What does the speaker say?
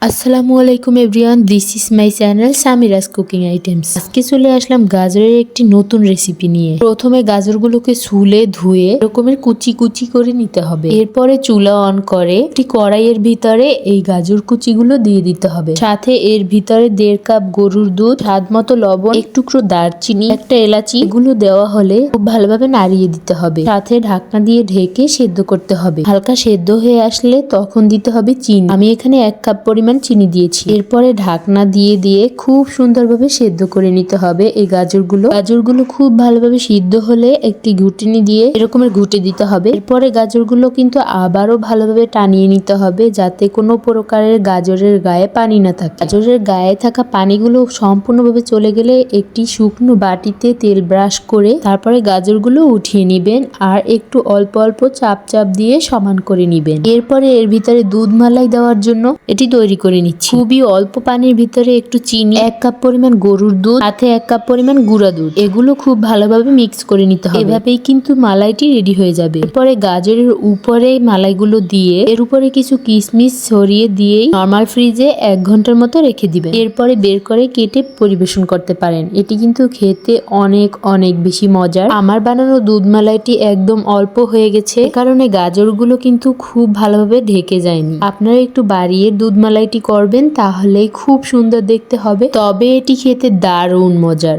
আসসালামু আলাইকুম everyone, this is my channel Samira's cooking items. আজকে চলে আসলাম গাজরের একটি নতুন রেসিপি নিয়ে। প্রথমে গাজরগুলোকে ছুলে ধুয়ে এরকমের কুচি কুচি করে নিতে হবে। এরপরে চুলা অন করে একটি কড়াইয়ের ভিতরে এই গাজর কুচিগুলো দিয়ে দিতে হবে। সাথে এর ভিতরে 1.5 কাপ গরুর দুধ, স্বাদ মতো লবণ, এক টুকরো দারচিনি, একটা এলাচি, এগুলো দেওয়া হলে খুব ভালোভাবে নাড়িয়ে দিতে হবে। সাথে ঢাকনা দিয়ে ঢেকে সেদ্ধ করতে হবে। হালকা সেদ্ধ হয়ে আসলে তখন দিতে হবে চিনি। আমি এখানে 1 কাপ পরিমাণ চিনি দিয়েছি। এরপরে ঢাকনা দিয়ে খুব সুন্দরভাবে সেদ্ধ করে নিতে হবে এই গাজরগুলো খুব ভালোভাবে সিদ্ধ হলে একটি ঘুটনি দিয়ে এরকমের ঘুটে দিতে হবে। এরপরে গাজরগুলো কিন্তু আবারও ভালোভাবে টানিয়ে নিতে হবে যাতে কোনো প্রকারের গাজরের গায়ে পানি না থাকে। গাজরের গায়ে থাকা পানিগুলো সম্পূর্ণভাবে চলে গেলে একটি শুকনো বাটিতে তেল ব্রাশ করে তারপরে গাজরগুলো উঠিয়ে নিবেন আর একটু অল্প অল্প চাপ চাপ দিয়ে সমান করে নিবেন। এরপরে এর ভিতরে দুধ মালাই দেওয়ার জন্য এটি তৈরি করে নিচ্ছি। খুবই অল্প পানির ভিতরে একটু চিনি, 1 কাপ পরিমাণ গরুর দুধ, সাথে 1 কাপ পরিমাণ গুঁড়া দুধ, এগুলো খুব ভালোভাবে মিক্স করে নিতে হবে। এভাবেই কিন্তু মালাইটি রেডি হয়ে যাবে। এরপরে গাজরের উপরে মালাইগুলো দিয়ে এর উপরে কিছু কিশমিশ ছড়িয়ে দিয়েই নরমাল ফ্রিজে 1 ঘন্টার মতো রেখে দিবেন। এরপরে বের করে কেটে পরিবেশন করতে পারেন। এটি কিন্তু খেতে অনেক অনেক বেশি মজার। আমার বানানো দুধ মালাইটি একদম অল্প হয়ে গেছে, কারণে গাজরগুলো কিন্তু খুব ভালোভাবে ঢেকে যায়নি। আপনারা একটু বাড়িয়ে দুধ মালাইটি করবেন, তাহলে খুব সুন্দর দেখতে হবে, তবে এটি খেতে দারুণ মজার।